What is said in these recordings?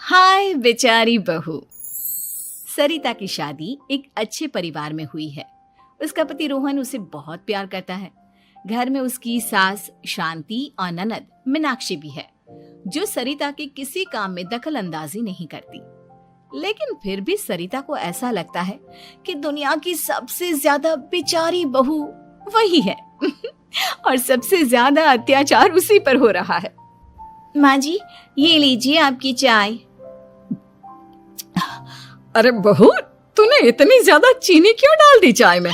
हाय बेचारी बहू। सरिता की शादी एक अच्छे परिवार में हुई है। उसका पति रोहन उसे बहुत प्यार करता है। घर में उसकी सास शांति और ननद मीनाक्षी भी है, जो सरिता के किसी काम में दखल अंदाजी नहीं करती। लेकिन फिर भी सरिता को ऐसा लगता है कि दुनिया की सबसे ज्यादा बेचारी बहू वही है और सबसे ज्यादा अत्याचार उसी पर हो रहा है। माँ जी, ये लीजिए आपकी चाय। अरे बहू, तूने इतनी ज्यादा चीनी क्यों डाल दी चाय में?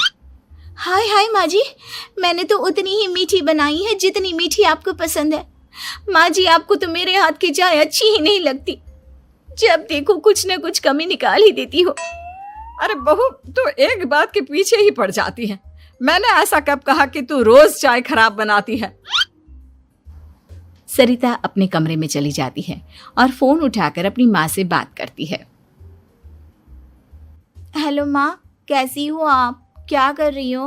हाय हाय माँ जी, मैंने तो उतनी ही मीठी बनाई है जितनी मीठी आपको पसंद है। माँ जी, आपको तो मेरे हाथ की चाय अच्छी ही नहीं लगती। जब देखो कुछ न कुछ कमी निकाल ही देती हो। अरे बहू, तू एक बात के पीछे ही पड़ जाती है। मैंने ऐसा कब कहा कि तू रोज चाय खराब बनाती है? सरिता अपने कमरे में चली जाती है और फोन उठाकर अपनी माँ से बात करती है। हेलो माँ, कैसी हो आप? क्या कर रही हो?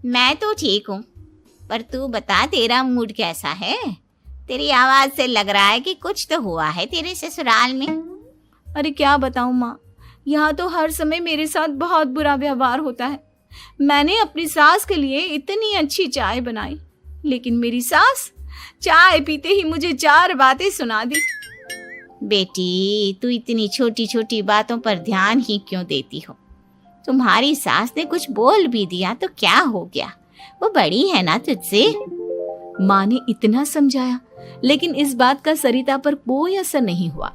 मैं तो ठीक हूँ, पर तू बता, तेरा मूड कैसा है? तेरी आवाज से लग रहा है कि कुछ तो हुआ है तेरे ससुराल में। अरे क्या बताऊँ माँ, यहाँ तो हर समय मेरे साथ बहुत बुरा व्यवहार होता है। मैंने अपनी सास के लिए इतनी अच्छी चाय बनाई, लेकिन मेरी सास चाय पीते ही मुझे 4 बातें सुना दी। बेटी, तू इतनी छोटी छोटी बातों पर ध्यान ही क्यों देती हो? तुम्हारी सास ने कुछ बोल भी दिया तो क्या हो गया, वो बड़ी है ना तुझसे। माँ ने इतना समझाया, लेकिन इस बात का सरिता पर कोई असर नहीं हुआ।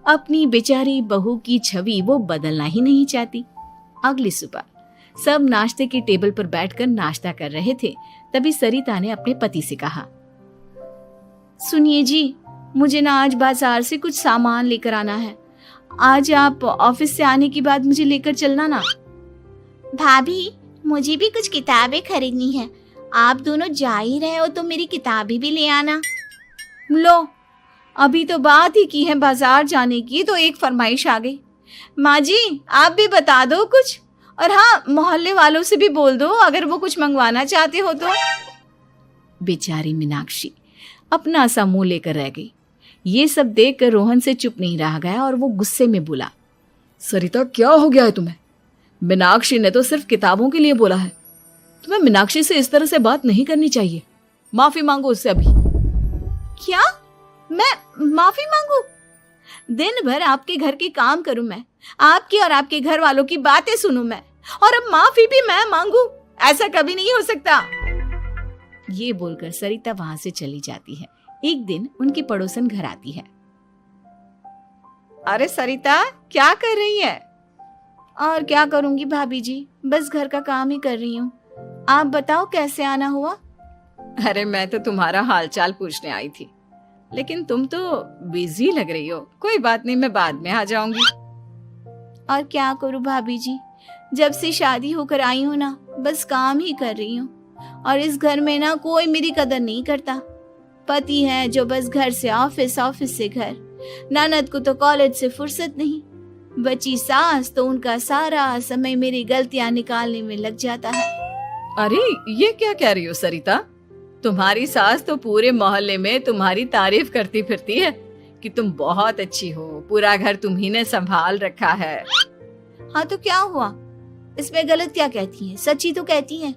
अपनी बेचारी बहू की छवि वो बदलना ही नहीं चाहती। अगली सुबह सब नाश्ते की टेबल पर बैठकर नाश्ता कर रहे थे, तभी सरिता ने अपने पति से कहा, सुनिए जी, मुझे ना आज बाजार से कुछ सामान लेकर आना है। आज आप ऑफिस से आने के बाद मुझे लेकर चलना ना। भाभी, मुझे भी कुछ किताबें खरीदनी है। आप दोनों जा ही रहे हो तो मेरी किताबें भी ले आना। लो, अभी तो बात ही की है बाजार जाने की, तो एक फरमाइश आ गई। माँ जी, आप भी बता दो कुछ, और हाँ, मोहल्ले वालों से भी बोल दो अगर वो कुछ मंगवाना चाहते हो तो। बेचारी मीनाक्षी अपना सा मुंह लेकर रह गई। ये सब देखकर रोहन से चुप नहीं रह गया और वो गुस्से में बोला, सरिता, क्या हो गया है तुम्हें? मीनाक्षी ने तो सिर्फ किताबों के लिए बोला है। तुम्हें मीनाक्षी से इस तरह से बात नहीं करनी चाहिए। माफी मांगो उससे अभी। क्या? मैं माफी मांगू? दिन भर आपके घर के काम करूं मैं, आपकी और आपके घर वालों की बातें सुनूं मैं, और अब माफी भी मैं मांगू? ऐसा कभी नहीं हो सकता। ये बोलकर सरिता वहां से चली जाती है। एक दिन उनकी पड़ोसन घर आती है। अरे सरिता, क्या कर रही है? और क्या करूंगी भाभी जी, बस घर का काम ही कर रही हूँ। आप बताओ कैसे आना हुआ? अरे मैं तो तुम्हारा हालचाल पूछने आई थी, लेकिन तुम तो बिजी लग रही हो। कोई बात नहीं, मैं बाद में आ जाऊंगी। और क्या करूं भाभी जी, जब से शादी होकर आई हूँ ना, बस काम ही कर रही हूँ। और इस घर में ना कोई मेरी कदर नहीं करता। पति है जो बस घर से ऑफिस, ऑफिस से घर। ननद को तो कॉलेज से फुर्सत नहीं। बची सास तो उनका सारा समय मेरी गलतियां निकालने में लग जाता है। अरे ये क्या कह रही हो सरिता? तुम्हारी सास तो पूरे मोहल्ले में तुम्हारी तारीफ करती फिरती है कि तुम बहुत अच्छी हो, पूरा घर तुम्ही ने संभाल रखा है। हाँ तो क्या हुआ, इसमें गलत क्या कहती है? सच्ची तो कहती है।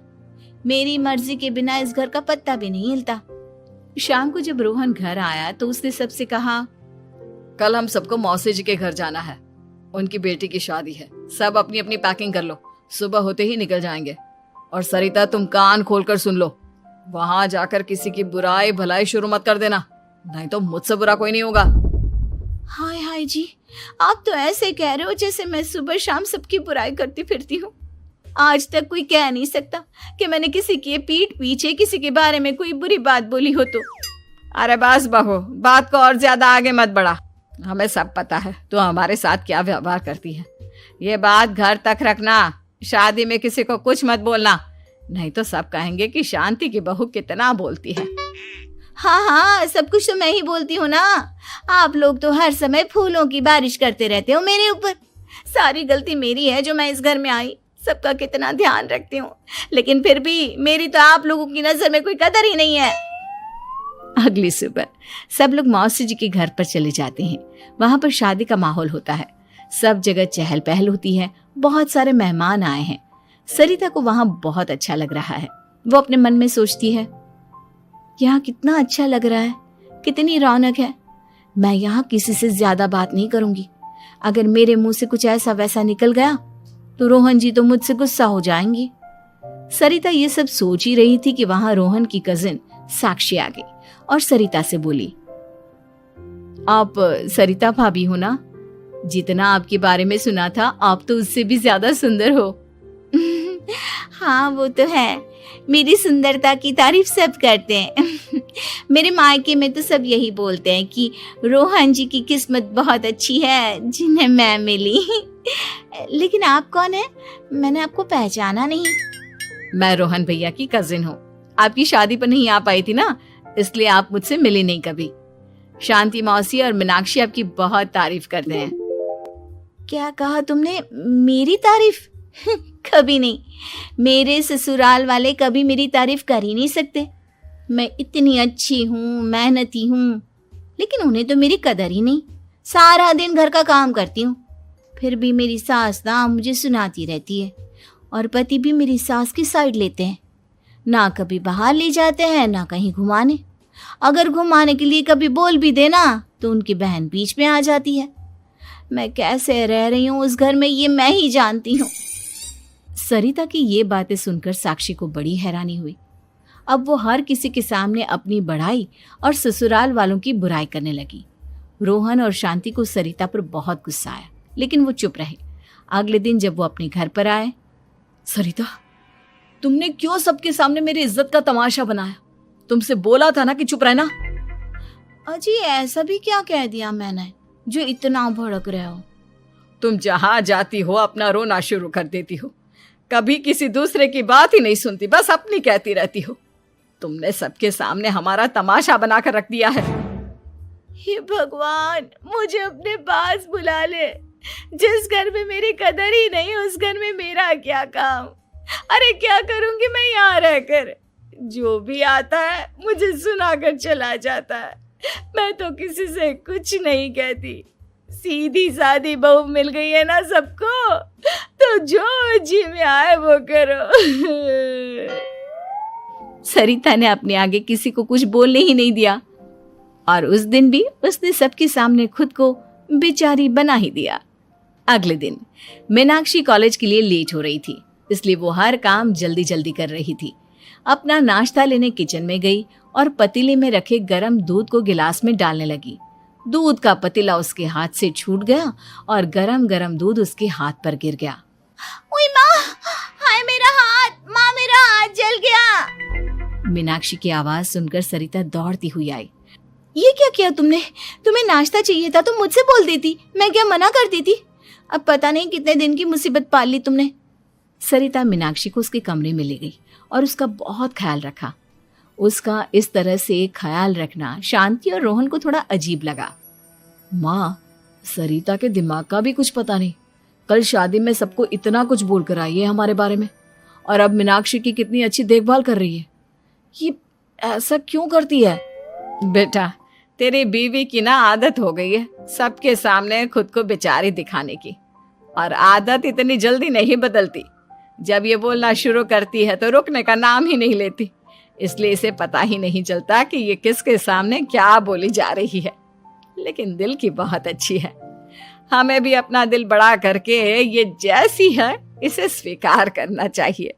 मेरी मर्जी के बिना इस घर का पत्ता भी नहीं हिलता। शाम को जब रोहन घर आया तो उसने सबसे कहा, कल हम सबको मौसी जी के घर जाना है। उनकी बेटी की शादी है। सब अपनी अपनी पैकिंग कर लो, सुबह होते ही निकल जाएंगे। और सरिता, तुम कान खोलकर सुन लो, वहां जाकर किसी की बुराई भलाई शुरू मत कर देना, नहीं तो मुझसे बुरा कोई नहीं होगा। हाय हाय जी, आप तो ऐसे कह रहे हो जैसे मैं सुबह शाम सबकी बुराई करती फिरती हूँ। आज तक कोई कह नहीं सकता कि मैंने किसी की पीठ पीछे किसी के बारे में कोई बुरी बात बोली हो तो। अरे बस बहू, बात को और ज्यादा आगे मत बढ़ा। हमें सब पता है तू हमारे साथ क्या व्यवहार करती है। ये बात घर तक रखना, शादी में किसी को कुछ मत बोलना, नहीं तो सब कहेंगे कि शांति की बहू कितना बोलती है। हाँ हाँ, सब कुछ तो मैं ही बोलती हूँ ना। आप लोग तो हर समय फूलों की बारिश करते रहते हो मेरे ऊपर। सारी गलती मेरी है जो मैं इस घर में आई। सबका कितना ध्यान रखती हूँ, लेकिन फिर भी मेरी तो आप लोगों की नजर में कोई कदर ही नहीं है। अगली सुबह सब लोग मौसी जी के घर पर चले जाते हैं। वहां पर शादी का माहौल होता है, सब जगह चहल पहल होती है, बहुत सारे मेहमान आए हैं। सरिता को वहां बहुत अच्छा लग रहा है। वो अपने मन में सोचती है, यहाँ कितना अच्छा लग रहा है, कितनी रौनक है। मैं यहाँ किसी से ज्यादा बात नहीं करूंगी। अगर मेरे मुंह से कुछ ऐसा वैसा निकल गया तो रोहन जी तो मुझसे गुस्सा हो जाएंगी। सरिता ये सब सोच ही रही थी कि वहां रोहन की कजिन साक्षी आ गई और सरिता से बोली, आप सरिता भाभी हो ना? जितना आपके बारे में सुना था आप तो उससे भी ज्यादा सुंदर हो। हाँ वो तो है, मेरी सुंदरता की तारीफ सब करते हैं। मेरे मायके में तो सब यही बोलते हैं कि रोहन जी की किस्मत बहुत अच्छी है जिन्हें मैं मिली। लेकिन आप कौन है? मैंने आपको पहचाना नहीं। मैं रोहन भैया की कजिन हूँ। आपकी शादी पर नहीं आ पाई थी ना, इसलिए आप मुझसे मिली नहीं कभी। शांति मौसी और मीनाक्षी आपकी बहुत तारीफ करते हैं। क्या कहा तुमने? मेरी तारीफ? कभी नहीं। मेरे ससुराल वाले कभी मेरी तारीफ कर ही नहीं सकते। मैं इतनी अच्छी हूँ, मेहनती हूँ, लेकिन उन्हें तो मेरी कदर ही नहीं। सारा दिन घर का काम करती हूँ, फिर भी मेरी सास ना मुझे सुनाती रहती है और पति भी मेरी सास की साइड लेते हैं। ना कभी बाहर ले जाते हैं ना कहीं घुमाने। अगर घुमाने के लिए कभी बोल भी देना तो उनकी बहन बीच में आ जाती है। मैं कैसे रह रही हूँ उस घर में ये मैं ही जानती हूँ। सरिता की ये बातें सुनकर साक्षी को बड़ी हैरानी हुई। अब वो हर किसी के सामने अपनी बढ़ाई और ससुराल वालों की बुराई करने लगी। रोहन और शांति को सरिता पर बहुत गुस्सा आया, लेकिन वो चुप रहे। अगले दिन जब वो अपने घर पर आए, सरिता, तुमने क्यों सबके सामने मेरी इज्जत का तमाशा बनाया? तुमसे बोला था ना कि चुप रहना। अजी ऐसा भी क्या कह दिया मैंने जो इतना भड़क रहे हो? तुम जहां जाती हो अपना रोना शुरू कर देती हो, कभी किसी दूसरे की बात ही नहीं सुनती, बस अपनी कहती रहती हो। तुमने सबके सामने हमारा तमाशा बनाकर रख दिया है। हे भगवान, मुझे अपने पास बुला ले। जिस घर में मेरी कदर ही नहीं उस घर में मेरा क्या काम? अरे क्या करूंगी मैं यहाँ रहकर? जो भी आता है मुझे सुनाकर चला जाता है। मैं तो किसी से कुछ नहीं कहती। सीधी सादी बहू मिल गई है ना सबको, तो जो जी में आए वो करो। सरिता ने अपने आगे किसी को कुछ बोलने ही नहीं दिया और उस दिन भी उसने सबके सामने खुद को बेचारी बना ही दिया। अगले दिन मीनाक्षी कॉलेज के लिए लेट हो रही थी, इसलिए वो हर काम जल्दी जल्दी कर रही थी। अपना नाश्ता लेने किचन में गई और पतीले में रखे गरम दूध को गिलास में डालने लगी। दूध का पतीला उसके हाथ से छूट गया और गरम गरम दूध उसके हाथ पर गिर गया। ओए माँ, हाय मेरा हाथ, माँ मेरा हाथ जल गया। मीनाक्षी की आवाज सुनकर सरिता दौड़ती हुई आई। ये क्या किया तुमने? तुम्हें नाश्ता चाहिए था तो मुझसे बोल देती, मैं क्या मना करती थी? अब पता नहीं कितने दिन की मुसीबत पाल ली तुमने। सरिता मीनाक्षी को उसके कमरे में ले गई और उसका बहुत ख्याल रखा। उसका इस तरह से ख्याल रखना शांति और रोहन को थोड़ा अजीब लगा। माँ, सरिता के दिमाग का भी कुछ पता नहीं। कल शादी में सबको इतना कुछ बोल कर आई है हमारे बारे में, और अब मीनाक्षी की कितनी अच्छी देखभाल कर रही है। ये ऐसा क्यों करती है? बेटा, तेरी बीवी की ना आदत हो गई है सबके सामने खुद को बेचारी दिखाने की, और आदत इतनी जल्दी नहीं बदलती। जब ये बोलना शुरू करती है तो रुकने का नाम ही नहीं लेती, इसलिए इसे पता ही नहीं चलता कि ये किसके सामने क्या बोली जा रही है। लेकिन दिल की बहुत अच्छी है। हमें भी अपना दिल बड़ा करके ये जैसी है इसे स्वीकार करना चाहिए।